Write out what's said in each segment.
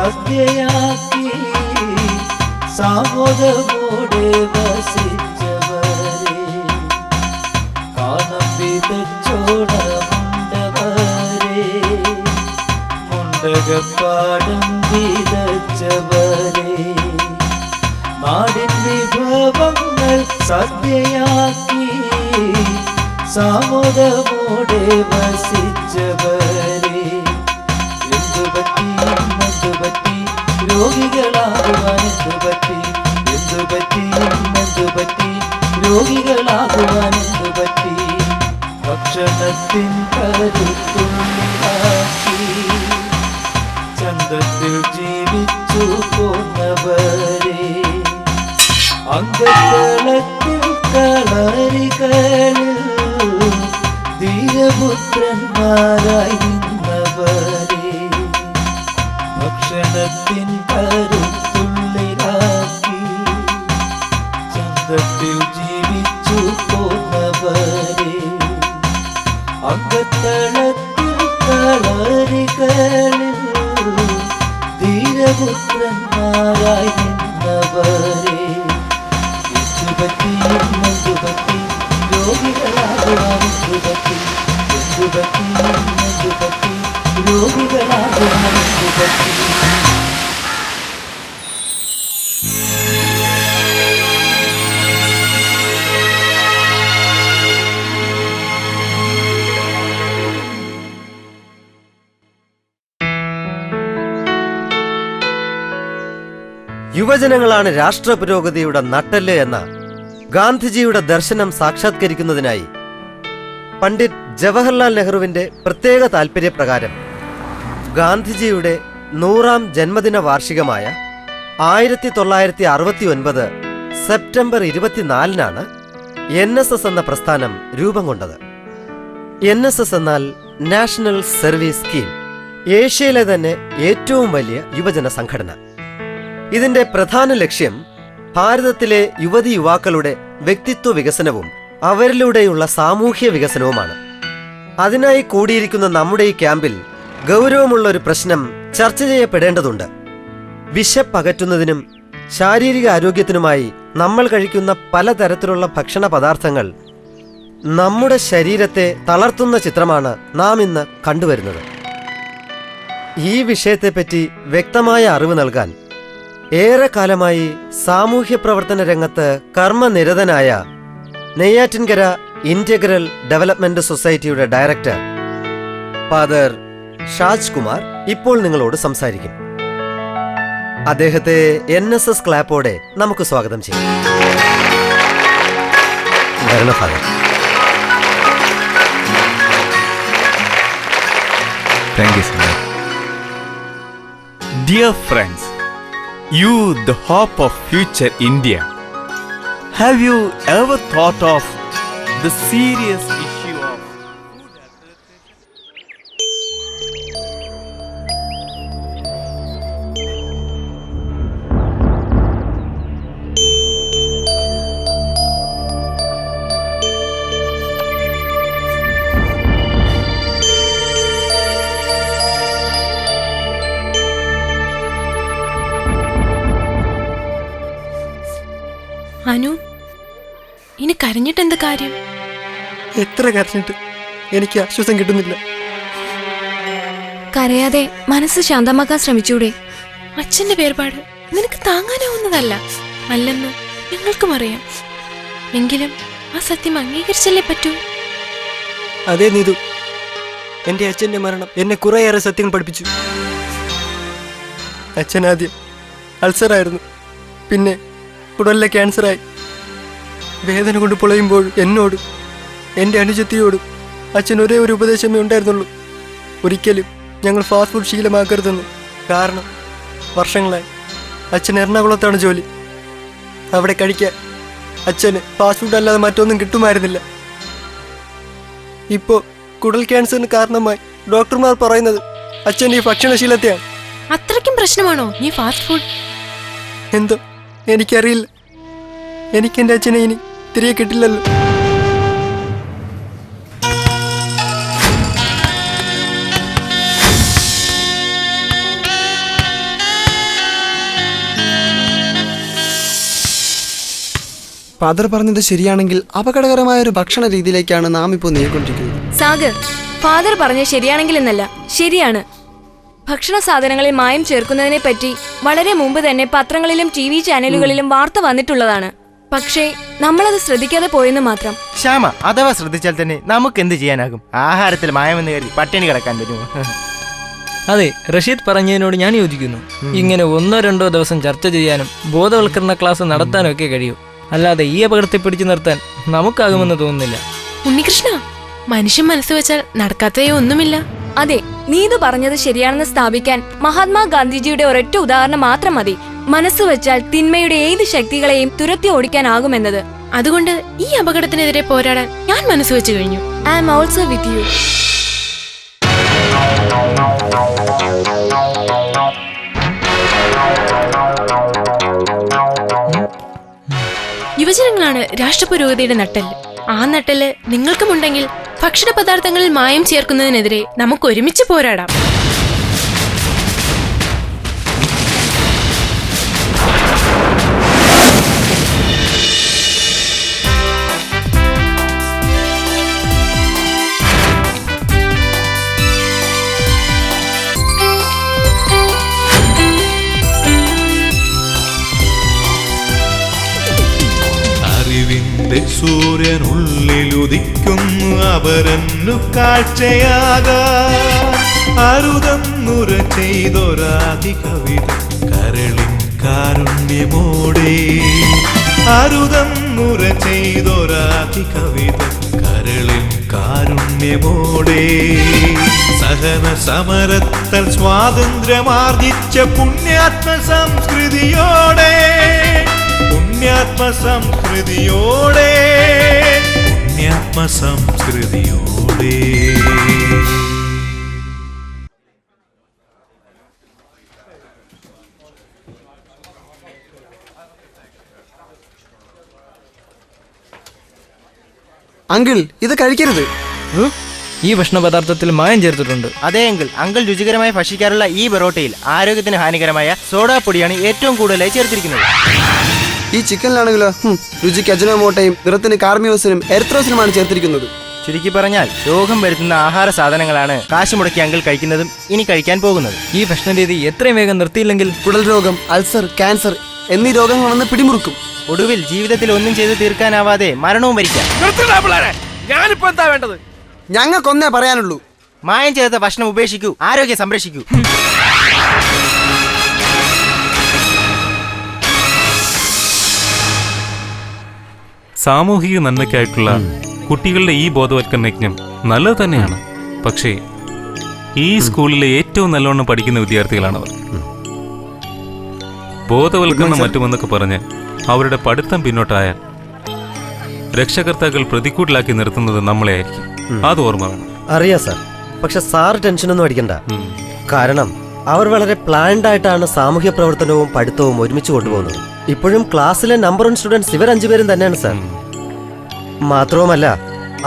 സദ്യയാക്കി സാമോദമോടെ വസിച്ചവരെ, കാണം വിതച്ചോണമുണ്ടവരെ, മുണ്ടകപ്പാടം വിതച്ചവരെ, നാടിൻ വിഭവങ്ങൾ സദ്യയാക്കി സാമോദമോടെ വസിച്ചവരെ, എന്തുപറ്റി എന്തുപറ്റി രോഗികളാകുവാൻ എന്തുപറ്റി, എന്തുപറ്റി എന്തുപറ്റി രോഗികളാകുവാൻ എന്തുപറ്റി, ഭക്ഷണത്തിൻ കരുത്തുള്ളിലാക്കി ചന്തത്തിൽ ജീവിച്ചു പോന്നവരെ, അംഗത്തളത്തിൽ കളരികളിൽ ധീരപുത്രന്മാരായി നിന്നവരെ, ഭക്ഷണത്തിൻ കരുത്തുള്ളിലാക്കി ചന്തത്തിൽ ജീവിച്ചു പോന്നവരെ, അംഗത്തളത്തിൽ കളരികളിൽ ധീരപുത്രന്മാരായി നിന്നവരെ, എന്തുപറ്റി എന്തുപറ്റി രോഗികളാകുവാൻ എന്തുപറ്റി, എന്തുപറ്റി എന്തുപറ്റി രോഗികളാകുവാൻ എന്തുപറ്റി. യുവജനങ്ങളാണ് രാഷ്ട്ര പുരോഗതിയുടെ നട്ടെല്ല് എന്ന ഗാന്ധിജിയുടെ ദർശനം സാക്ഷാത്കരിക്കുന്നതിനായി പണ്ഡിറ്റ് ജവഹർലാൽ നെഹ്റുവിന്റെ പ്രത്യേക താൽപര്യപ്രകാരം ഗാന്ധിജിയുടെ 100ാം ജന്മദിന വാർഷികമായ 1969 സെപ്റ്റംബർ 24-നാണ് NSS എന്ന പ്രസ്ഥാനം രൂപം കൊണ്ടത്. NSS എന്നാൽ നാഷണൽ സർവീസ് സ്കീം, ഏഷ്യയിലെ തന്നെ ഏറ്റവും വലിയ യുവജന സംഘടന. ഇതിന്റെ പ്രധാന ലക്ഷ്യം ഭാരതത്തിലെ യുവതി യുവാക്കളുടെ വ്യക്തിത്വ വികസനവും അവരിലൂടെയുള്ള സാമൂഹ്യ വികസനവുമാണ്. അതിനായി കൂടിയിരിക്കുന്ന നമ്മുടെ ഈ ക്യാമ്പിൽ ഗൗരവമുള്ള ഒരു പ്രശ്നം ചർച്ച ചെയ്യപ്പെടേണ്ടതുണ്ട്. വിശപ്പകറ്റുന്നതിനും ശാരീരിക ആരോഗ്യത്തിനുമായി നമ്മൾ കഴിക്കുന്ന പലതരത്തിലുള്ള ഭക്ഷണ പദാർത്ഥങ്ങൾ നമ്മുടെ ശരീരത്തെ തളർത്തുന്ന ചിത്രമാണ് നാം ഇന്ന് കണ്ടുവരുന്നത്. ഈ വിഷയത്തെപ്പറ്റി വ്യക്തമായ അറിവ് നൽകാൻ ഏറെക്കാലമായി സാമൂഹ്യ പ്രവർത്തന രംഗത്ത് കർമ്മനിരതനായ നെയ്യാറ്റിൻകര ഇന്റഗ്രൽ ഡെവലപ്മെന്റ് സൊസൈറ്റിയുടെ ഡയറക്ടർ ഫാദർ ഷാജ് കുമാർ ഇപ്പോൾ നിങ്ങളോട് സംസാരിക്കും. അദ്ദേഹത്തെ NSS ക്ലാപ്പോടെ നമുക്ക് സ്വാഗതം ചെയ്യാം. വരണം father. Thank you, sir. Dear friends, you the hope of future India. Have you ever thought of the serious issue of food Anu, ഇനി കരഞ്ഞിട്ട് എന്ത് കാര്യം? എത്ര കരഞ്ഞിട്ട് എനിക്ക് ആശ്വാസം കിട്ടുന്നില്ല. കരയാതെ മനസ്സ് ശാന്തമാക്കാൻ ശ്രമിച്ചൂടെ? അച്ഛന്റെ വേർപാട് നിനക്ക് താങ്ങാനാവുന്നതല്ല, അല്ലെന്ന് ഞങ്ങൾക്കും അറിയാം. എങ്കിലും ആ സത്യം അംഗീകരിച്ചല്ലേ പറ്റൂ. അതേ നീതു, എന്റെ അച്ഛന്റെ മരണം എന്നെ കുറേയേറെ സത്യങ്ങൾ പഠിപ്പിച്ചു. അച്ഛനാദ്യം അൾസറായിരുന്നു, പിന്നെ കുടലിലെ ക്യാൻസറായി. വേദന കൊണ്ട് പൊളയുമ്പോൾ എന്നോടും എൻ്റെ അനുജത്തിയോടും അച്ഛൻ ഒരേ ഒരു ഉപദേശമേ ഉണ്ടായിരുന്നുള്ളൂ: ഒരിക്കലും ഞങ്ങൾ ഫാസ്റ്റ് ഫുഡ് ശീലമാക്കരുതെന്ന്. കാരണം വർഷങ്ങളായി അച്ഛൻ എറണാകുളത്താണ് ജോലി. അവിടെ കഴിക്കാൻ അച്ഛന് ഫാസ്റ്റ് ഫുഡ് അല്ലാതെ മറ്റൊന്നും കിട്ടുമായിരുന്നില്ല. ഇപ്പോൾ കുടൽ ക്യാൻസറിന് കാരണമായി ഡോക്ടർമാർ പറയുന്നത് അച്ഛൻ്റെ ഈ ഭക്ഷണശീലത്തെയാണ്. അത്രയ്ക്കും പ്രശ്നമാണോ ഈ ഫാസ്റ്റ് ഫുഡ്? എന്തോ എനിക്കറിയില്ല. എനിക്കെൻ്റെ അച്ഛനെ ഇനി തിരികെ കിട്ടില്ലല്ലോ. ഫാദർ പറഞ്ഞത് ശരിയാണെങ്കിൽ അപകടകരമായ ഒരു ഭക്ഷണ രീതിയിലേക്കാണ് നാം ഇപ്പോൾ നീങ്ങിക്കൊണ്ടിരിക്കുന്നത്. സാഗർ, ഫാദർ പറഞ്ഞത് ശരിയാണെങ്കിൽ എന്നല്ല, ശരിയാണ്. ഭക്ഷണ സാധനങ്ങളിൽ മായം ചേർക്കുന്നതിനെ പറ്റി വളരെ മുമ്പ് തന്നെ പത്രങ്ങളിലും TV ചാനലുകളിലും വാർത്ത വന്നിട്ടുള്ളതാണ്. പക്ഷേ നമ്മളത് ശ്രദ്ധിക്കാതെ പോയെന്ന് മാത്രം. ശ്യാമ, അഥവാ ശ്രദ്ധിച്ചാൽ തന്നെ നമുക്ക് എന്ത് ചെയ്യാനാകും? ആഹാരത്തിൽ മായമെന്ന് കരുതി പട്ടിണി കിടക്കാൻ പറ്റുമോ? അതെ, റഷീദ് പറഞ്ഞതിനോട് ഞാൻ യോജിക്കുന്നു. ഇങ്ങനെ 1-2 ദിവസം ചർച്ച ചെയ്യാനും ബോധവൽക്കരണ ക്ലാസ് നടത്താനും ഒക്കെ കഴിയും. അല്ലാതെ ഈ അപകടത്തെ പിടിച്ചു നിർത്താൻ നമുക്കാകുമെന്ന് തോന്നുന്നില്ല. ഉണ്ണികൃഷ്ണ, മനുഷ്യൻ മനസ്സ് വെച്ചാൽ നടക്കാത്തതേ ഒന്നുമില്ല. അതെ, നീ ഇത് പറഞ്ഞത് ശരിയാണെന്ന് സ്ഥാപിക്കാൻ മഹാത്മാഗാന്ധിജിയുടെ ഒരൊറ്റ ഉദാഹരണം മാത്രം മതി. മനസ്സ് വെച്ചാൽ തിന്മയുടെ ഏത് ശക്തികളെയും തുരത്തി ഓടിക്കാനാകുമെന്നത്. അതുകൊണ്ട് ഈ അപകടത്തിനെതിരെ പോരാടാൻ ഞാൻ മനസ്സ് വെച്ചു കഴിഞ്ഞു. I am also with you. യുവജനങ്ങളാണ് രാഷ്ട്രപുരോഗതിയുടെ നട്ടെല്ല്. ആ നട്ടെല്ല് നിങ്ങൾക്കുമുണ്ടെങ്കിൽ ഭക്ഷണ പദാർത്ഥങ്ങളിൽ മായം ചേർക്കുന്നതിനെതിരെ നമുക്ക് ഒരുമിച്ച് പോരാടാം. അറിവിന്റെ സൂര്യനുള്ളിലുദിക്കുന്നു അപരന്നു കാഴ്ചയാകാൻ അരുതന്നുര ചെയ്തൊരാതി കവിത കരളിൻ കാരുണ്യമോടെ അരുതന്നുര ചെയ്തൊരാതി കവിത കരളിൻ കാരുണ്യമോടെ സഹന സമരത്തൽ സ്വാതന്ത്ര്യമാർജിച്ച പുണ്യാത്മ സംസ്കൃതിയോടെ പുണ്യാത്മ സംസ്കൃതിയോടെ പുണ്യാത്മ സംസ്കൃതിയോടെ. അങ്കിൾ, ഇത് കഴിക്കരുത്. ഈ ഭക്ഷണ പദാർത്ഥത്തിൽ മായം ചേർത്തിട്ടുണ്ട്. അതേ അങ്കിൾ രുചികരമായി ഭക്ഷിക്കാറുള്ള ഈ പൊറോട്ടയിൽ ആരോഗ്യത്തിന് ഹാനികരമായ സോഡാപ്പൊടിയാണ് ഏറ്റവും കൂടുതലായി ചേർത്തിരിക്കുന്നത്. ഈ ചിക്കനിലാണെങ്കിലോ രുചിക്ക് അജിനോമോട്ടയും നിറത്തിന് കാർമിയോസിനും എർത്രോസിനുമാണ് ചേർത്തിരിക്കുന്നത്. ചുരുക്കി പറഞ്ഞാൽ രോഗം വരുത്തുന്ന ആഹാര സാധനങ്ങളാണ് കാശ് മുടക്കി അങ്കിൾ കഴിക്കുന്നതും ഇനി കഴിക്കാൻ പോകുന്നത്. ഈ ഭക്ഷണ രീതി എത്രയും വേഗം നിർത്തിയില്ലെങ്കിൽ കുടൽ രോഗം, അൾസർ, ക്യാൻസർ എന്നീ രോഗങ്ങൾ വന്ന് പിടിമുറുക്കും. ഒടുവിൽ ജീവിതത്തിൽ ഒന്നും ചെയ്ത് തീർക്കാനാവാതെ മരണവും വരിക്കാം. ഞാനിപ്പോ എന്താ വേണ്ടത്? ഞങ്ങൾക്കൊന്നേ പറയാനുള്ളൂ, മായം ചേർത്ത ഭക്ഷണം ഉപേക്ഷിക്കൂ, ആരോഗ്യം സംരക്ഷിക്കൂ. സാമൂഹിക നന്മയ്ക്കായിട്ടുള്ള കുട്ടികളുടെ ഈ ബോധവൽക്കരണ യജ്ഞം നല്ലത് തന്നെയാണ്. പക്ഷേ ഈ സ്കൂളിലെ ഏറ്റവും നല്ലവണ്ണം പഠിക്കുന്ന വിദ്യാർത്ഥികളാണവർ. ബോധവൽക്കരണം മറ്റുമെന്നൊക്കെ പറഞ്ഞ് അവരുടെ പഠിത്തം പിന്നോട്ടായാൽ രക്ഷകർത്താക്കൾ പ്രതികൂട്ടിലാക്കി നിർത്തുന്നത് നമ്മളെ ആയിരിക്കും. അത് ഓർമ്മ വേണം. അറിയാം സാർ, പക്ഷെ സാർ ടെൻഷനൊന്നും അടിക്കണ്ട. കാരണം അവർ വളരെ പ്ലാൻഡ് ആയിട്ടാണ് സാമൂഹ്യ പ്രവർത്തനവും പഠിത്തവും ഒരുമിച്ച് കൊണ്ടുപോകുന്നത്. ഇപ്പോഴും ക്ലാസ്സിലെ നമ്പർ 1 സ്റ്റുഡൻസ് ഇവർ 5 പേരും തന്നെയാണ് സാർ. മാത്രവുമല്ല,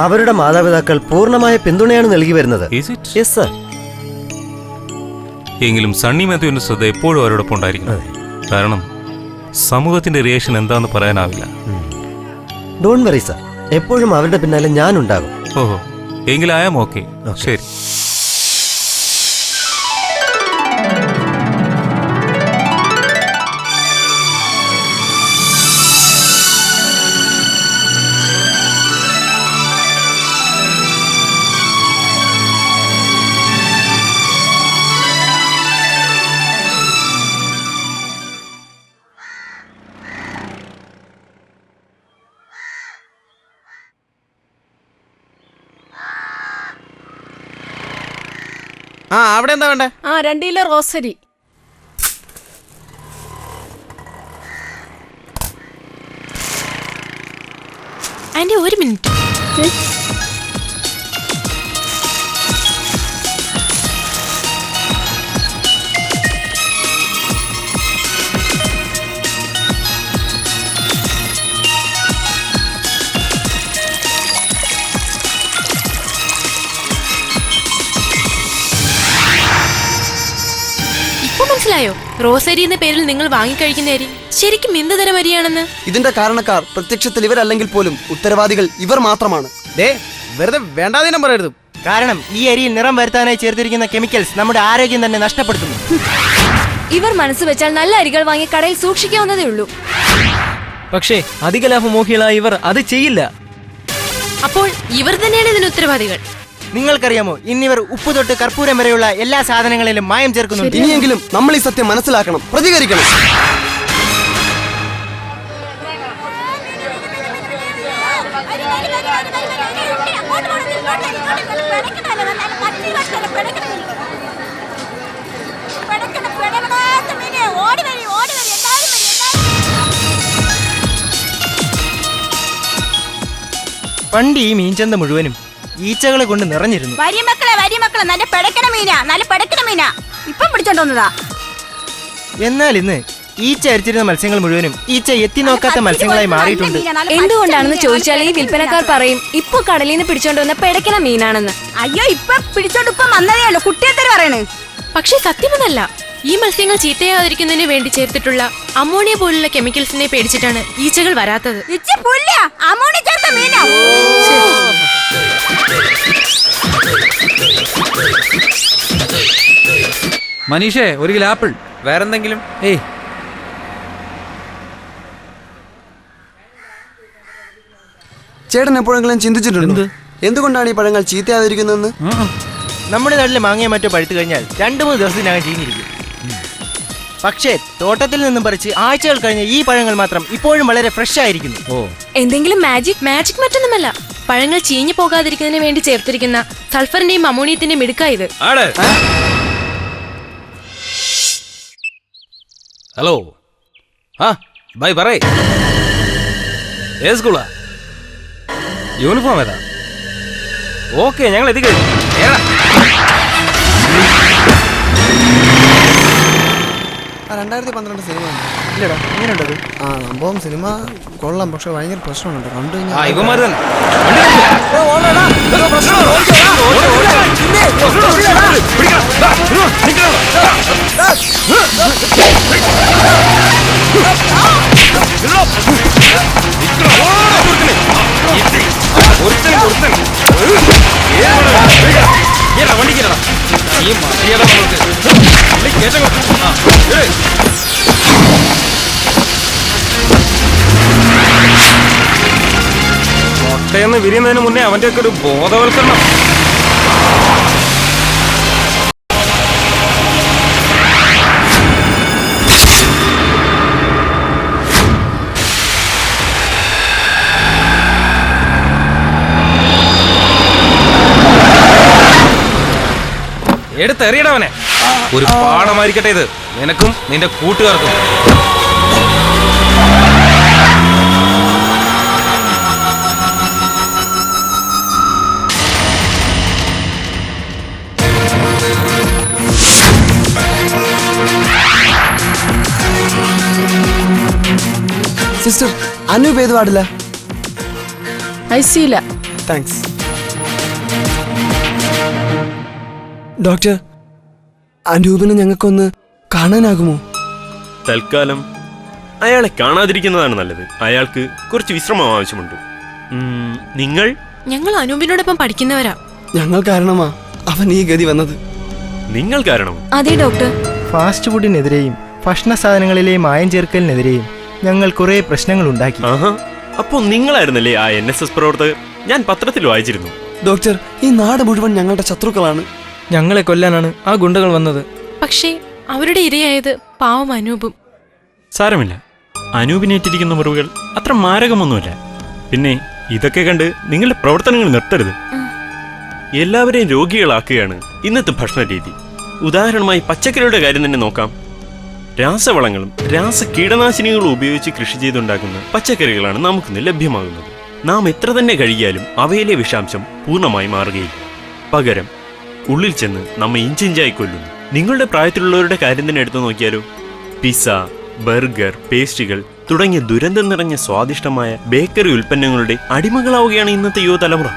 അവരുടെ മാതാപിതാക്കൾ പൂർണ്ണമായ പിന്തുണയാണ് നൽകി വരുന്നത്. Yes sir. എങ്കിലും സണ്ണി മാത്യുവിന്റെ ശ്രദ്ധ എപ്പോഴും അവരോടൊപ്പം ഉണ്ടായിരിക്കും. കാരണം സമൂഹത്തിന്റെ റിയാക്ഷൻ എന്താന്ന് പറയാനാവില്ല. ഡോണ്ട് വറി സാർ, എപ്പോഴും അവരുടെ പിന്നാലെ ഞാൻ ഉണ്ടാകും. ഓഹോ, എങ്കിലായാം ഓക്കെ. ശരി. അവിടെ എന്താ വേണ്ടേ? 2 കിലോ റോസരി. Aunty, 1 minute. മനസ്സിലായോ റോസരി എന്ന പേരിൽ നിങ്ങൾ വാങ്ങിക്കഴിക്കുന്ന അരി ശരിക്കും എന്ത് തരം അരിയാണെന്ന്? ഇതിന്റെ കാരണക്കാർ പ്രത്യക്ഷത്തിൽ ഇവരല്ലെങ്കിൽ പോലും ഉത്തരവാദികൾ ഇവർ മാത്രമാണ്. വെറുതെ വേണ്ടാതീനം പറയരുത്. കാരണം ഈ അരിയിൽ നിറം വരുത്താനായി ചേർത്തിരിക്കുന്ന കെമിക്കൽസ് നമ്മുടെ ആരോഗ്യം തന്നെ നഷ്ടപ്പെടുത്തുന്നു. ഇവർ മനസ്സ് വെച്ചാൽ നല്ല അരികൾ വാങ്ങി കടയിൽ സൂക്ഷിക്കാവുന്നതേ ഉള്ളൂ. പക്ഷേ അധിക ലാഭമോഹികളായ ഇവർ അത് ചെയ്യില്ല. അപ്പോൾ ഇവർ തന്നെയാണ് ഇതിന് ഉത്തരവാദികൾ. നിങ്ങൾക്കറിയാമോ, ഇന്നിവർ ഉപ്പ് തൊട്ട് കർപ്പൂരം വരെയുള്ള എല്ലാ സാധനങ്ങളിലും മായം ചേർക്കുന്നുണ്ട്. ഇനിയെങ്കിലും നമ്മൾ ഈ സത്യം മനസ്സിലാക്കണം, പ്രതികരിക്കണം. പണ്ട് ഈ മീൻചന്ത മുഴുവനും ഈച്ചകളെ കൊണ്ട് നിറഞ്ഞിരുന്നു. വരിമക്കളെ നല്ല പെടക്കണ മീനാ ഇപ്പം പിടിച്ചോണ്ടോന്നതാ. എന്നാൽ ഇന്ന് ഈച്ച അരിച്ചിരുന്ന മത്സ്യങ്ങൾ മുഴുവനും ഈച്ച എത്തി നോക്കാത്ത മത്സ്യങ്ങളായി മാറിയിട്ടുണ്ട്. എന്തുകൊണ്ടാണെന്ന് ചോദിച്ചാൽ ഈ വിൽപ്പനക്കാർ പറയും ഇപ്പൊ കടലിൽ നിന്ന് പിടിച്ചോണ്ട് പെടക്കണ മീനാണെന്ന്. അയ്യോ, ഇപ്പൊ പിടിച്ചോണ്ട് ഇപ്പം വന്നതേ ഉള്ളൂ. കുട്ടിയെത്തര് പറയണേ. പക്ഷെ സത്യമൊന്നല്ല. ഈ മത്സ്യങ്ങൾ ചീത്തയാതിരിക്കുന്നതിന് വേണ്ടി ചേർത്തിട്ടുള്ള അമോണിയ പോലുള്ള കെമിക്കൽസിനെ പേടിച്ചിട്ടാണ് ഈച്ചകൾ വരാത്തത്. അമോണിയ ചേർത്ത മീനാ. മനീഷേ, ഒരു കിലോ ആപ്പിൾ. വേറെന്തെങ്കിലും? ഏയ്, ചേട്ടൻ എപ്പോഴെങ്കിലും ചിന്തിച്ചിട്ടുണ്ട് എന്തുകൊണ്ടാണ് ഈ പഴങ്ങൾ ചീത്തയാതിരിക്കുന്നതെന്ന്? നമ്മുടെ നാട്ടിലെ മാങ്ങയോ മറ്റോ പഴുത്തു കഴിഞ്ഞാൽ 2-3 ദിവസത്തിനകം ചീഞ്ഞിരിക്കും. പക്ഷേ തോട്ടത്തിൽ നിന്നും പറിച്ച് ആഴ്ചകൾ കഴിഞ്ഞ ഈ പഴങ്ങൾ മാത്രം ഇപ്പോഴും വളരെ ഫ്രഷ് ആയിരിക്കുന്നു. എന്തെങ്കിലും മാജിക് മറ്റൊന്നുമല്ല. പഴങ്ങൾ ചീഞ്ഞു പോകാതിരിക്കുന്നതിന് വേണ്ടി ചേർത്തിരിക്കുന്ന സൾഫറിന്റെയും അമോണിയത്തിന്റെയും മിടുക്കായത്. ഹലോ, ബൈ പറയ്. ഏത് സ്കൂളാ? യൂണിഫോം ഏതാ? ഓക്കെ, ഞങ്ങൾ എത്തിക്കഴിഞ്ഞു. 2012 സിനിമ ഇല്ലടാ, എങ്ങനെയുണ്ടത്? സംഭവം സിനിമ കൊള്ളാം, പക്ഷെ ഭയങ്കര പ്രശ്നമുണ്ട്. കണ്ടു കഴിഞ്ഞാൽ ഇവന്മാർ തന്നെ. മുട്ടയെന്ന് വിരിയുന്നതിന് മുന്നേ അവന്റെ ഒക്കെ ഒരു ബോധവൽക്കരണം. എടുത്തെറിയടവനെ. ഒരു പാഠമായിരിക്കട്ടെ ഇത് നിനക്കും നിന്റെ കൂട്ടുകാർക്കും. സിസ്റ്റർ, അനൂപ് ഏത് പാടില്ല? ഐസിയില്ല. Thanks doctor. അനൂപിനെ ഞങ്ങൾക്കൊന്ന് കാണാനാകുമോ? തൽക്കാലം അയാളെ കാണാതിരിക്കുന്നതാണ് നല്ലത്. അയാൾക്ക് കുറച്ച് വിശ്രമം ആവശ്യമുണ്ട്. ഞങ്ങൾ അനൂപിനോടൊപ്പം പഠിക്കുന്നവരാ. ഞങ്ങൾ കാരണമാ അവൻ ഈ ഗതി വന്നത്. നിങ്ങൾ കാരണം? അതെ ഡോക്ടർ. ഫാസ്റ്റ് ഫുഡിനെതിരെയും ഭക്ഷണ സാധനങ്ങളിലെ മായം ചേർക്കലിനെതിരെയും ഞങ്ങൾ കുറെ പ്രശ്നങ്ങൾ ഉണ്ടാക്കി. അപ്പോ നിങ്ങളായിരുന്നല്ലേ ആ NSS പ്രവർത്തകർ? ഞാൻ പത്രത്തിൽ വായിച്ചിരുന്നു. ഡോക്ടർ, ഈ നാട് മുഴുവൻ ഞങ്ങളുടെ ശത്രുക്കളാണ്. ഞങ്ങളെ കൊല്ലാനാണ് ആ ഗുണ്ടകൾ വന്നത്. പക്ഷേ അവരുടെ ഇരയായത് പാവം അനൂപും. സാരമില്ല, അനൂപിനേറ്റിരിക്കുന്ന മുറിവുകൾ അത്ര മാരകമൊന്നുമില്ല. പിന്നെ ഇതൊക്കെ കണ്ട് നിങ്ങളുടെ പ്രവർത്തനങ്ങൾ നിർത്തരുത്. എല്ലാവരെയും രോഗികളാക്കുകയാണ് ഇന്നത്തെ ഭക്ഷണ രീതി. ഉദാഹരണമായി പച്ചക്കറിയുടെ കാര്യം തന്നെ നോക്കാം. രാസവളങ്ങളും രാസ കീടനാശിനികളും ഉപയോഗിച്ച് കൃഷി ചെയ്തുണ്ടാക്കുന്ന പച്ചക്കറികളാണ് നമുക്കിന്ന് ലഭ്യമാകുന്നത്. നാം എത്ര തന്നെ കഴിയാലും അവയിലെ വിഷാംശം പൂർണ്ണമായി മാറുകയില്ല. പകരം ഉള്ളിൽ ചെന്ന് നമ്മെ ഇഞ്ചിഞ്ചായി കൊല്ലുന്നു. നിങ്ങളുടെ പ്രായത്തിലുള്ളവരുടെ കാര്യം തന്നെ എടുത്തു നോക്കിയാലോ. പിസ്സ, ബർഗർ, പേസ്ട്രികൾ തുടങ്ങിയ ദുരന്തം നിറഞ്ഞ സ്വാദിഷ്ടമായ ബേക്കറി ഉൽപ്പന്നങ്ങളുടെ അടിമകളാവുകയാണ് ഇന്നത്തെ യുവതലമുറ.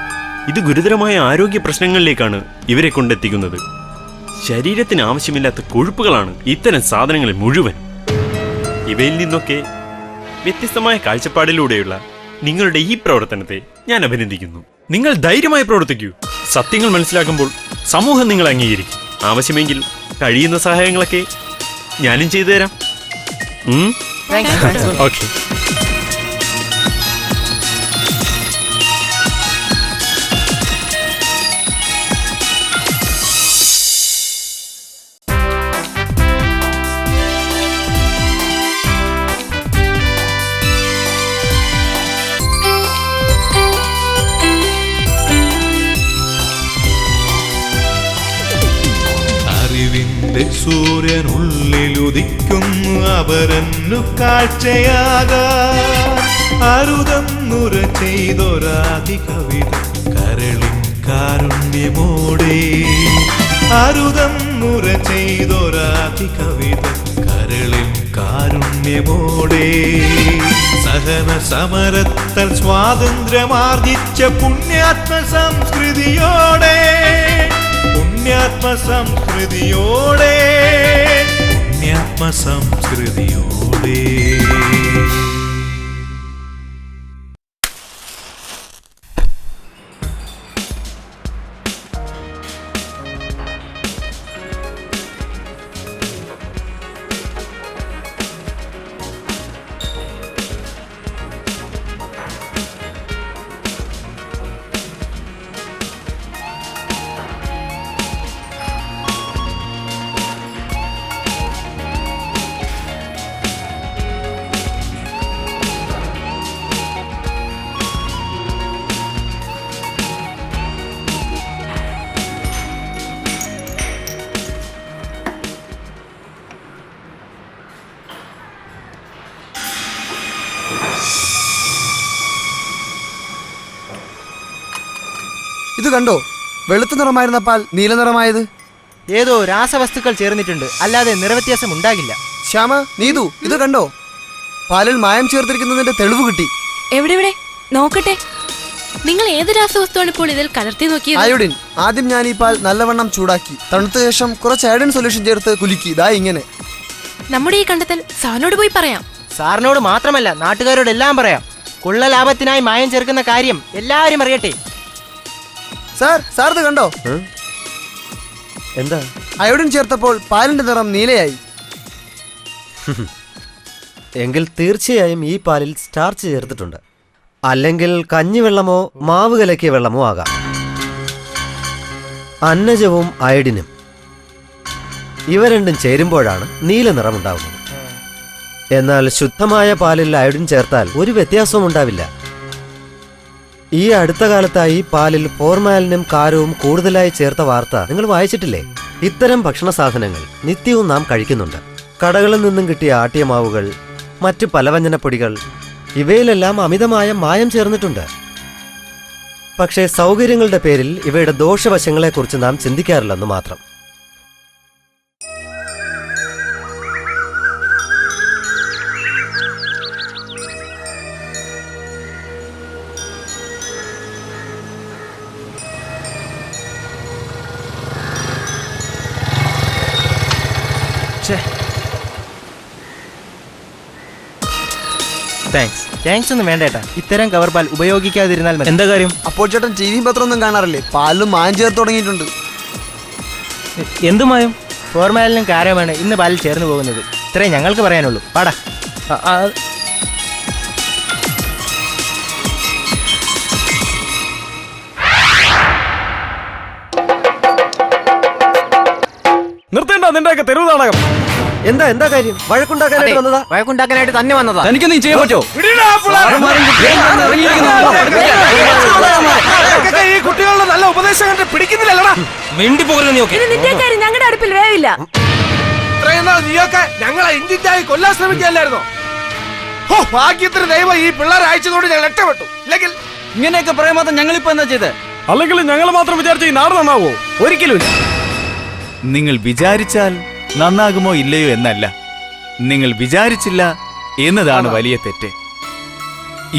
ഇത് ഗുരുതരമായ ആരോഗ്യ പ്രശ്നങ്ങളിലേക്കാണ് ഇവരെ കൊണ്ടെത്തിക്കുന്നത്. ശരീരത്തിന് ആവശ്യമില്ലാത്ത കൊഴുപ്പുകളാണ് ഇത്തരം സാധനങ്ങളിൽ മുഴുവൻ. ഇവയിൽ നിന്നൊക്കെ വ്യത്യസ്തമായ കാഴ്ചപ്പാടിലൂടെയുള്ള നിങ്ങളുടെ ഈ പ്രവർത്തനത്തെ ഞാൻ അഭിനന്ദിക്കുന്നു. നിങ്ങൾ ധൈര്യമായി പ്രവർത്തിക്കൂ. സത്യങ്ങൾ മനസ്സിലാക്കുമ്പോൾ സമൂഹം നിങ്ങളെ അംഗീകരിക്കും. ആവശ്യമെങ്കിൽ കഴിയുന്ന സഹായങ്ങളൊക്കെ ഞാനും ചെയ്തു തരാം. ഓക്കെ. സൂര്യൻ ഉള്ളിലുദിക്കുന്നു അപരന്നു കാഴ്ചയാകാൻ അരുതന്നുര ചെയ്തൊരാതി കവിത കരളിൻ കാരുണ്യമോടെ അരുതന്നുര ചെയ്തൊരാതി കവിത കരളിൻ കാരുണ്യമോടെ സഹന സമരത്താൽ സ്വാതന്ത്ര്യമാർജിച്ച പുണ്യാത്മ സംസ്കൃതിയോടെ പുണ്യാത്മ സംസ്കൃതിയോടെ പുണ്യാത്മ സംസ്കൃതിയോടെ. ഇത് കണ്ടോ, വെളുത്ത നിറമായിരുന്ന പാൽ നീല നിറമായത്? ഏതോ രാസവസ്തുക്കൾ ചേർന്നിട്ടുണ്ട്, അല്ലാതെ നിറവ്യത്യാസം ഉണ്ടാകില്ല. ശ്യാമ, നീതു, ഇത് കണ്ടോ, പാലിൽ മായം ചേർത്തിരിക്കുന്നതിന്റെ തെളിവ് കിട്ടി. എവിടെ നോക്കട്ടെ. നിങ്ങൾ ഏത് രാസവസ്തുവാണ് ഇപ്പോൾ ഇതിൽ കലർത്തി നോക്കിയത്? അയോഡിൻ. ആദ്യം ഞാൻ ഈ പാൽ നല്ലവണ്ണം ചൂടാക്കി, തണുത്ത ശേഷം കുറച്ച് അയോഡിൻ സൊല്യൂഷൻ ചേർത്ത് കുലുക്കി. ഇതാ ഇങ്ങനെ. നമ്മുടെ ഈ കണ്ടെത്തൽ സാറിനോട് പോയി പറയാം. സാറിനോട് മാത്രമല്ല, നാട്ടുകാരോടെല്ലാം പറയാം. കൊള്ള ലാഭത്തിനായി മായം ചേർക്കുന്ന കാര്യം എല്ലാവരും അറിയട്ടെ. സാർ ഇത് കണ്ടോ? എന്താ? അയോഡിൻ ചേർത്തപ്പോൾ പാലിന്റെ നിറം നീലയായി. എങ്കിൽ തീർച്ചയായും ഈ പാലിൽ സ്റ്റാർച്ച് ചേർത്തിട്ടുണ്ട്. അല്ലെങ്കിൽ കഞ്ഞിവെള്ളമോ മാവ് കലക്കിയ വെള്ളമോ ആകാം. അന്നജവും അയഡിനും ഇവ രണ്ടും ചേരുമ്പോഴാണ് നീല നിറമുണ്ടാവുന്നത്. എന്നാൽ ശുദ്ധമായ പാലിൽ അയഡിൻ ചേർത്താൽ ഒരു വ്യത്യാസവും ഉണ്ടാവില്ല. ഈ അടുത്ത കാലത്തായി പാലിൽ ഫോർമാലിനും കാരവും കൂടുതലായി ചേർത്ത വാർത്ത നിങ്ങൾ വായിച്ചിട്ടില്ലേ? ഇത്തരം ഭക്ഷണ സാധനങ്ങൾ നിത്യവും നാം കഴിക്കുന്നുണ്ട്. കടകളിൽ നിന്നും കിട്ടിയ ആട്ടിയ മാവുകൾ, മറ്റു പലവ്യഞ്ജനപ്പൊടികൾ, ഇവയിലെല്ലാം അമിതമായ മായം ചേർന്നിട്ടുണ്ട്. പക്ഷേ സൗകര്യങ്ങളുടെ പേരിൽ ഇവയുടെ ദോഷവശങ്ങളെക്കുറിച്ച് നാം ചിന്തിക്കാറില്ലെന്ന് മാത്രം. താങ്ക്സ് ഒന്നും വേണ്ടേട്ടാ. ഇത്തരം കവർ പാൽ ഉപയോഗിക്കാതിരുന്നാൽ മതി. എന്താ കാര്യം? അപ്പോൾ ചേട്ടൻ ടി വി പത്രം ഒന്നും കാണാറില്ലേ? പാലിലും മായം ചേർത്ത് തുടങ്ങിയിട്ടുണ്ട്. എന്ത് മായം? ഫോർമാലിനും കാരവുമാണ് ഇന്ന് പാലിൽ ചേർന്ന് പോകുന്നത്. ഇത്രേ ഞങ്ങൾക്ക് പറയാനുള്ളൂ. പാടാ. നിർത്തേണ്ട നിന്റെയൊക്കെ തെരുവ് നാടകം. എന്താ കാര്യം? വഴക്കുണ്ടാക്കാനായിട്ട് വന്നതാ? വഴക്കുണ്ടാക്കാനായിട്ട് തന്നെ വന്നതാ. തനിക്ക് നീ ചെയ്യാൻ പറ്റോ? ഈ കുട്ടികളുടെ നല്ല ഉപദേശം കണ്ട് പിടിക്കുന്നില്ലടാ. വേണ്ടി പോകരുത് നീ. ഞങ്ങളുടെ അടുപ്പിൽ വേവില്ല. ഇത്രയും നാൾ നീയൊക്കെ ഞങ്ങളെ ഇന്ത്യക്കായി കൊല്ലാൻ ശ്രമിക്കുകയല്ലായിരുന്നോ? ഭാഗ്യത്തിന് ദൈവം ഈ പിള്ളേരെ അയച്ചതോട് ഞങ്ങൾ രക്ഷപ്പെട്ടു. ഇല്ലെങ്കിൽ ഇങ്ങനെയൊക്കെ പറയാൻ മാത്രം ഞങ്ങളിപ്പോ എന്താ ചെയ്തത്? അല്ലെങ്കിൽ ഞങ്ങൾ മാത്രം വിചാരിച്ച ഈ നാട് നന്നാവോ? ഒരിക്കലും. നിങ്ങൾ വിചാരിച്ചാൽ നന്നാകുമോ ഇല്ലയോ എന്നല്ല, നിങ്ങൾ വിചാരിച്ചില്ല എന്നതാണ് വലിയ തെറ്റ്.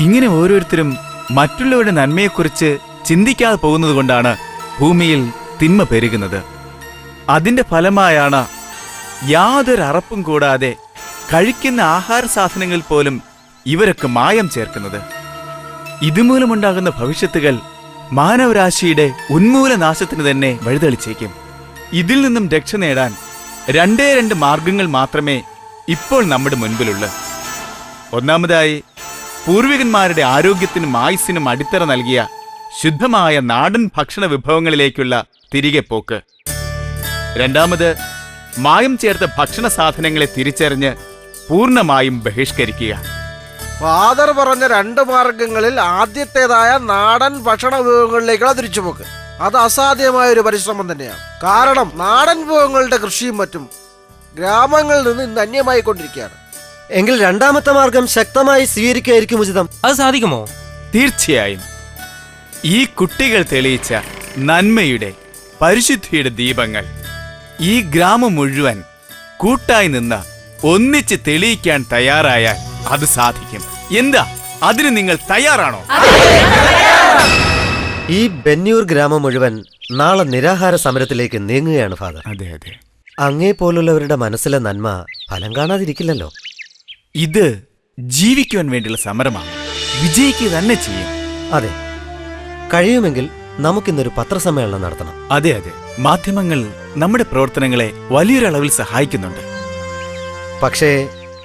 ഇങ്ങനെ ഓരോരുത്തരും മറ്റുള്ളവരുടെ നന്മയെക്കുറിച്ച് ചിന്തിക്കാതെ പോകുന്നത് കൊണ്ടാണ് ഭൂമിയിൽ തിന്മ പെരുകുന്നത്. അതിന്റെ ഫലമായാണ് യാതൊരു അറപ്പും കൂടാതെ കഴിക്കുന്ന ആഹാര സാധനങ്ങളിൽ പോലും ഇവരൊക്കെ മായം ചേർക്കുന്നത്. ഇതുമൂലമുണ്ടാകുന്ന ഭവിഷ്യത്തുകൾ മാനവരാശിയുടെ ഉന്മൂലനാശത്തിന് തന്നെ വഴിതെളിച്ചേക്കും. ഇതിൽ നിന്നും രക്ഷ നേടാൻ രണ്ട് മാർഗങ്ങൾ മാത്രമേ ഇപ്പോൾ നമ്മുടെ മുൻപിലുള്ളൂ. ഒന്നാമതായി, പൂർവികന്മാരുടെ ആരോഗ്യത്തിനും ആയുസ്സിനും അടിത്തറ നൽകിയ ശുദ്ധമായ നാടൻ ഭക്ഷണ വിഭവങ്ങളിലേക്കുള്ള തിരികെ പോക്ക്. രണ്ടാമത്, മായം ചേർത്ത ഭക്ഷണ സാധനങ്ങളെ തിരിച്ചറിഞ്ഞ് പൂർണ്ണമായും ബഹിഷ്കരിക്കുക. ഫാദർ പറഞ്ഞ 2 മാർഗങ്ങളിൽ ആദ്യത്തേതായ നാടൻ ഭക്ഷണ വിഭവങ്ങളിലേക്കുള്ള തിരിച്ചുപോക്ക് അത് അസാധ്യമായ ഒരു പരിശ്രമം തന്നെയാണ്. കാരണം നാടൻ വിഭവങ്ങളുടെ കൃഷിയും മറ്റും ഗ്രാമങ്ങളിൽ നിന്ന് ഇന്ന് അന്യമായി കൊണ്ടിരിക്കുകയാണ്. എങ്കിൽ രണ്ടാമത്തെ മാർഗം ശക്തമായി സ്വീകരിക്കുകയായിരിക്കും ഉചിതം. അത് സാധിക്കുമോ? തീർച്ചയായും. ഈ കുട്ടികൾ തെളിയിച്ച നന്മയുടെ പരിശുദ്ധിയുടെ ദീപങ്ങൾ ഈ ഗ്രാമം മുഴുവൻ കൂട്ടായി നിന്ന് ഒന്നിച്ച് തെളിയിക്കാൻ തയ്യാറായാൽ അത് സാധിക്കും. എന്താ, അതിന് നിങ്ങൾ തയ്യാറാണോ? ഈ ബെന്നൂർ ഗ്രാമം മുഴുവൻ നാളെ നിരാഹാര സമരത്തിലേക്ക് നീങ്ങുകയാണ് ഫാദർ. അതെ അതെ. അങ്ങേ പോലുള്ളവരുടെ മനസ്സിലെ നന്മ ഫലം കാണാതിരിക്കില്ലല്ലോ. ഇത് ജീവിക്കുവാൻ വേണ്ടിയുള്ള സമരമാണ്. വിജയിക്കുക തന്നെ ചെയ്യും. അതെ, കഴിയുമെങ്കിൽ നമുക്കിന്നൊരു പത്രസമ്മേളനം നടത്തണം. അതെ അതെ. മാധ്യമങ്ങൾ നമ്മുടെ പ്രവർത്തനങ്ങളെ വലിയൊരളവിൽ സഹായിക്കുന്നുണ്ട്. പക്ഷേ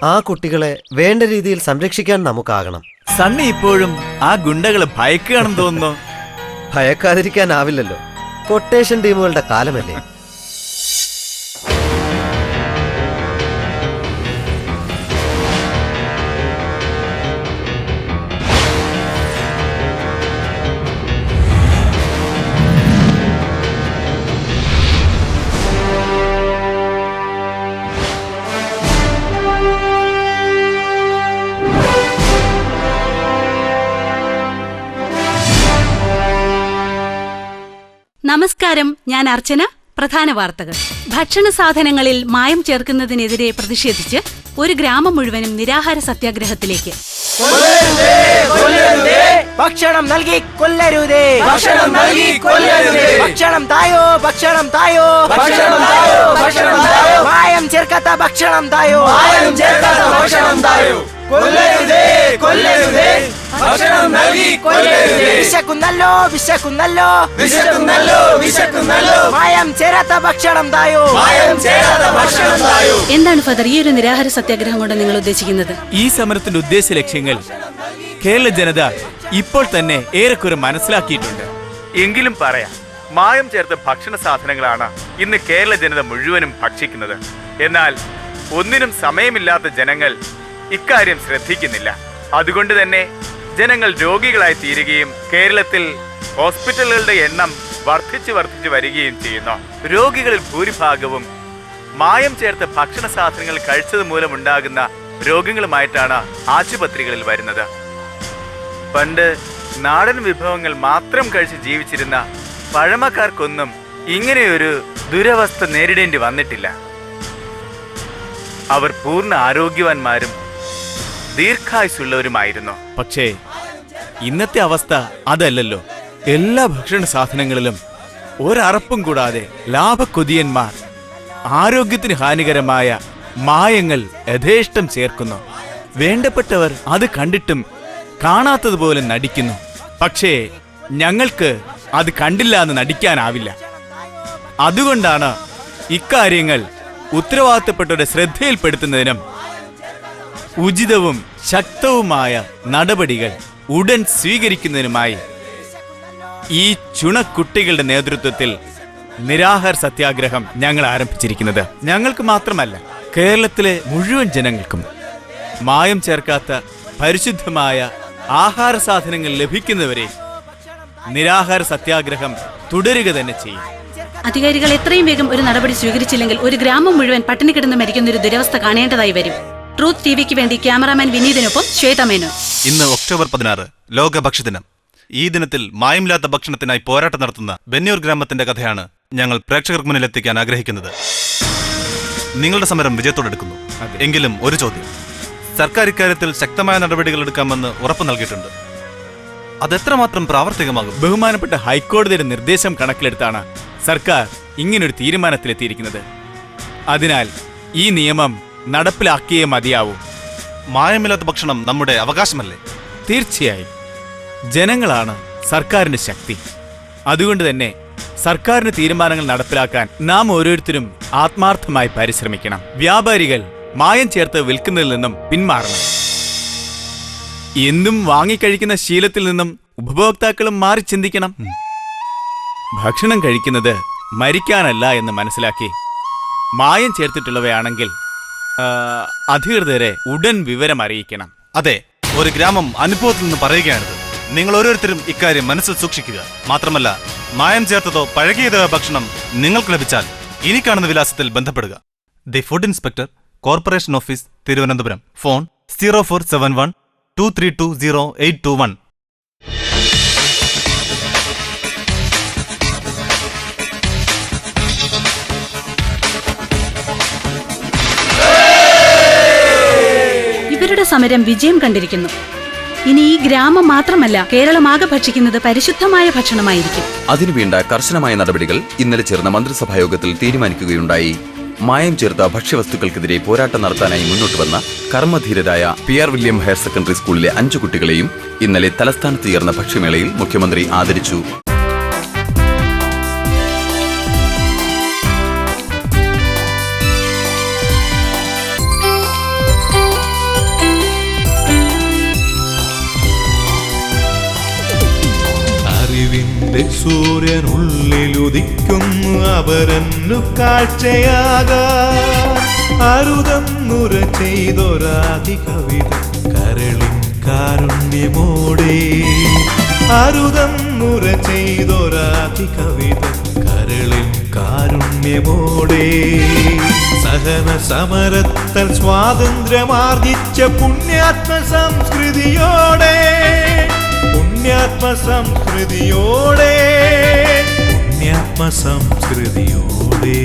ആ കുട്ടികളെ വേണ്ട രീതിയിൽ സംരക്ഷിക്കാൻ നമുക്കാകണം. സണ്ണി ഇപ്പോഴും ആ ഗുണ്ടകളെ ഭയക്കുകയാണെന്ന് തോന്നുന്നു. ഭയക്കാതിരിക്കാനാവില്ലല്ലോ, കൊട്ടേഷൻ ടീമുകളുടെ കാലമല്ലേ. നമസ്കാരം, ഞാൻ അർച്ചന. പ്രധാന വാർത്തകൾ. ഭക്ഷണ സാധനങ്ങളിൽ മായം ചേർക്കുന്നതിനെതിരെ പ്രതിഷേധിച്ച് ഒരു ഗ്രാമം മുഴുവനും നിരാഹാര സത്യാഗ്രഹത്തിലേക്ക്. ഭക്ഷണം നൽകി കൊല്ലരുതേ, ഭക്ഷണം നൽകി കൊല്ലരുതേ, ഭക്ഷണം തായോ, ഭക്ഷണം തായോ, ഭക്ഷണം തായോ, ഭക്ഷണം തായോ, മായം ചേർക്കാത്ത ഭക്ഷണം തായോ, മായം ചേർക്കാത്ത ഭക്ഷണം തായോ, കൊല്ലരുതേ, കൊല്ലരുതേ, ഭക്ഷണം നൽകി കൊല്ലരുതേ, വിശക്കുന്നല്ലോ, വിശക്കുന്നല്ലോ, വിശക്കുന്നല്ലോ, വിശക്കുന്നല്ലോ, മായം ചേരാത്ത ഭക്ഷണം തായോ, മായം ചേരാത്ത ഭക്ഷണം തായോ. എന്താണ് ഫാദർ ഈ ഒരു നിരാഹാര സത്യാഗ്രഹം കൊണ്ട് നിങ്ങൾ ഉദ്ദേശിക്കുന്നത്? ഈ സമരത്തിന്റെ ഉദ്ദേശ ലക്ഷ്യങ്ങൾ കേരള ജനത ഇപ്പോൾ തന്നെ ഏറെക്കുറെ മനസ്സിലാക്കിയിട്ടുണ്ട്. എങ്കിലും പറയാം, മായം ചേർത്ത ഭക്ഷണ സാധനങ്ങളാണ് ഇന്ന് കേരള ജനത മുഴുവനും ഭക്ഷിക്കുന്നത്. എന്നാൽ ഒന്നിനും സമയമില്ലാത്ത ജനങ്ങൾ ഇക്കാര്യം ശ്രദ്ധിക്കുന്നില്ല. അതുകൊണ്ട് തന്നെ ജനങ്ങൾ രോഗികളായി തീരുകയും കേരളത്തിൽ ഹോസ്പിറ്റലുകളുടെ എണ്ണം വർദ്ധിച്ചു വരികയും ചെയ്യുന്നു. രോഗികളിൽ ഭൂരിഭാഗവും മായം ചേർത്ത ഭക്ഷണ സാധനങ്ങൾ കഴിച്ചത് മൂലമുണ്ടാകുന്ന രോഗങ്ങളുമായിട്ടാണ് ആശുപത്രികളിൽ വരുന്നത്. പണ്ട് നാടൻ വിഭവങ്ങൾ മാത്രം കഴിച്ച് ജീവിച്ചിരുന്ന പഴമക്കാർക്കൊന്നും ഇങ്ങനെയൊരു ദുരവസ്ഥ നേരിടേണ്ടി വന്നിട്ടില്ല. അവർ പൂർണ്ണ ആരോഗ്യവാന്മാരും ദീർഘായുസുള്ളവരുമായിരുന്നു. പക്ഷേ ഇന്നത്തെ അവസ്ഥ അതല്ലല്ലോ. എല്ലാ ഭക്ഷണ സാധനങ്ങളിലും ഒരറപ്പും കൂടാതെ ലാഭക്കൊതിയന്മാർ ആരോഗ്യത്തിന് ഹാനികരമായ മായങ്ങൾ യഥേഷ്ടം ചേർക്കുന്നു. വേണ്ടപ്പെട്ടവർ അത് കണ്ടിട്ടും കാണാത്തതുപോലെ നടിക്കുന്നു. പക്ഷേ ഞങ്ങൾക്ക് അത് കണ്ടില്ല എന്ന് നടിക്കാനാവില്ല. അതുകൊണ്ടാണ് ഇക്കാര്യങ്ങൾ ഉത്തരവാദിത്തപ്പെട്ടവരുടെ ശ്രദ്ധയിൽപ്പെടുത്തുന്നതിനും ഉചിതവും ശക്തവുമായ നടപടികൾ ഉടൻ സ്വീകരിക്കുന്നതിനുമായി ഈ ചുണക്കുട്ടികളുടെ നേതൃത്വത്തിൽ നിരാഹാര സത്യാഗ്രഹം ഞങ്ങൾ ആരംഭിച്ചിരിക്കുന്നത്. ഞങ്ങൾക്ക് മാത്രമല്ല, കേരളത്തിലെ മുഴുവൻ ജനങ്ങൾക്കും മായം ചേർക്കാത്ത പരിശുദ്ധമായ ആഹാര സാധനങ്ങൾ ലഭിക്കുന്നവരെ നിരാഹാര സത്യാഗ്രഹം തുടരുക തന്നെ ചെയ്യും. അധികാരികൾ എത്രയും വേഗം ഒരു നടപടി സ്വീകരിച്ചില്ലെങ്കിൽ ഒരു ഗ്രാമം മുഴുവൻ പട്ടിണി കിടന്ന് മരിക്കുന്ന ഒരു ദുരവസ്ഥ കാണേണ്ടതായി വരും. ട്രൂത്ത് ടിവിക്ക് വേണ്ടി ക്യാമറാമാൻ വിനീതിനൊപ്പം ശ്വേത മേനോൻ. ഇന്ന് ഒക്ടോബർ 16 ലോക ഭക്ഷ്യദിനം. ഈ ദിനത്തിൽ മായമില്ലാത്ത ഭക്ഷണത്തിനായി പോരാട്ടം നടത്തുന്ന ബെന്നൂർ ഗ്രാമത്തിന്റെ കഥയാണ് ഞങ്ങൾ പ്രേക്ഷകർക്ക് മുന്നിൽ എത്തിക്കാൻ ആഗ്രഹിക്കുന്നത്. നിങ്ങളുടെ സമരം വിജയത്തോടെടുക്കുന്നു. എങ്കിലും ഒരു ചോദ്യം, സർക്കാർ ഇക്കാര്യത്തിൽ ശക്തമായ നടപടികൾ എടുക്കാമെന്ന് ഉറപ്പു നൽകിയിട്ടുണ്ട്. അതെത്രമാത്രം പ്രാവർത്തികമാകും? ബഹുമാനപ്പെട്ട ഹൈക്കോടതിയുടെ നിർദ്ദേശം കണക്കിലെടുത്താണ് സർക്കാർ ഇങ്ങനൊരു തീരുമാനത്തിലെത്തിയിരിക്കുന്നത്. അതിനാൽ ഈ നിയമം നടപ്പിലാക്കിയേ മതിയാവൂ. മായമില്ലാത്ത ഭക്ഷണം നമ്മുടെ അവകാശമല്ലേ? തീർച്ചയായും. ജനങ്ങളാണ് സർക്കാരിന്റെ ശക്തി. അതുകൊണ്ട് തന്നെ സർക്കാരിന് തീരുമാനങ്ങൾ നടപ്പിലാക്കാൻ നാം ഓരോരുത്തരും ആത്മാർത്ഥമായി പരിശ്രമിക്കണം. വ്യാപാരികൾ മായം ചേർത്ത് വിൽക്കുന്നതിൽ നിന്നും പിന്മാറണം. എന്നും വാങ്ങിക്കഴിക്കുന്ന ശീലത്തിൽ നിന്നും ഉപഭോക്താക്കളും മാറി ചിന്തിക്കണം. ഭക്ഷണം കഴിക്കുന്നത് മരിക്കാനല്ല എന്ന് മനസ്സിലാക്കി മായം ചേർത്തിട്ടുള്ളവയാണെങ്കിൽ അധികൃതരെ ഉടൻ വിവരം അറിയിക്കണം. അതെ, ഒരു ഗ്രാമം അനുഭവത്തിൽ നിന്ന് പറയുകയാണിത്. നിങ്ങൾ ഓരോരുത്തരും ഇക്കാര്യം മനസ്സിൽ സൂക്ഷിക്കുക. മാത്രമല്ല, മായം ചേർത്തതോ പഴകിയതോ ഭക്ഷണം നിങ്ങൾക്ക് ലഭിച്ചാൽ ഇനി കാണുന്ന വിലാസത്തിൽ ബന്ധപ്പെടുക. The food inspector, corporation office, Thiruvananthapuram. Phone 04712320 ഇവരുടെ സമരം വിജയം കണ്ടിരിക്കുന്നു. ഇനി ഈ ഗ്രാമം മാത്രമല്ല, കേരളമാകെ ഭക്ഷിക്കുന്നത് പരിശുദ്ധമായ ഭക്ഷണമായിരിക്കും. അതിനുവേണ്ട കർശനമായ നടപടികൾ ഇന്നലെ ചേർന്ന മന്ത്രിസഭായോഗത്തിൽ തീരുമാനിക്കുകയുണ്ടായി. മായം ചേർത്ത ഭക്ഷ്യവസ്തുക്കൾക്കെതിരെ പോരാട്ടം നടത്താനായി മുന്നോട്ട് വന്ന കർമ്മധീരരായ PR വില്യം ഹയർ സെക്കൻഡറി സ്കൂളിലെ 5 കുട്ടികളെയും ഇന്നലെ തലസ്ഥാനത്ത് ചേർന്ന ഭക്ഷ്യമേളയിൽ മുഖ്യമന്ത്രി ആദരിച്ചു. അറിവിന്റെ സൂര്യനുള്ളിലുദിക്കുന്നു, അവരന്നു കാഴ്ചയാകാൻ അരുതന്നുര ചെയ്തൊരാതി കവിത കരളിൻ കാരുണ്യമോടെ. അരുതന്നുര ചെയ്തൊരാതി കവിത കരളിൻ കാരുണ്യമോടെ. സഹന സമരത്താൽ സ്വാതന്ത്ര്യമാർജിച്ച പുണ്യാത്മ സംസ്കൃതിയോടെ. പുണ്യാത്മ സംസ്കൃതിയോടെ. പുണ്യാത്മ സംസ്കൃതിയോടെ.